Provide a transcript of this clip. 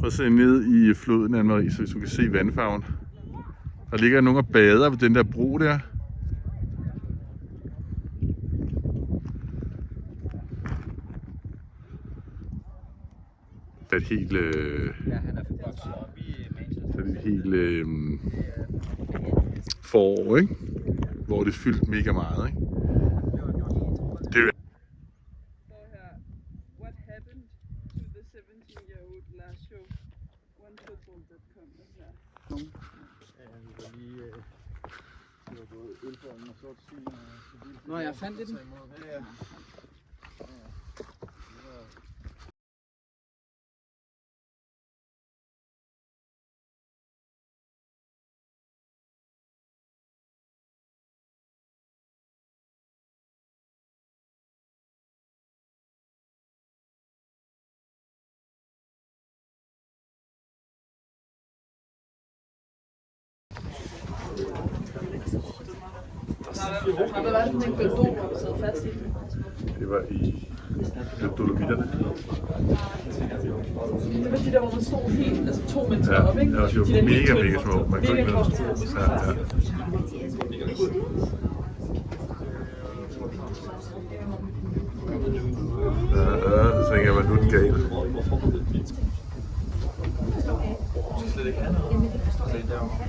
Prøv at se ned i floden, Anne-Marie, så hvis du kan se vandfarven. Der ligger nogle og bader ved den der bro der. Det er et helt... Ja, han er vokset op i Manchester. Det er et helt forår, ikke? Hvor det er fyldt mega meget, ikke? Det er What happened to the 17-year-old last show? OneFootball.com er her. Vi var lige... Det var både ølformen og sort syn og civil. Nå, jeg fandt det. Ja. Har der været sådan en ballon, hvor du sidder fast i den? Det var i Dolomitterne. Det var de der, hvor man stod helt, altså 2 meter Ja, op, ikke? de var De der helt mega, tynde. mega små. Man kunne Mega ikke noget. klaustrofobisk. Ja, ja. Ja, så tænker jeg, at nu er den gal. Slet ikke andet. Se derovre.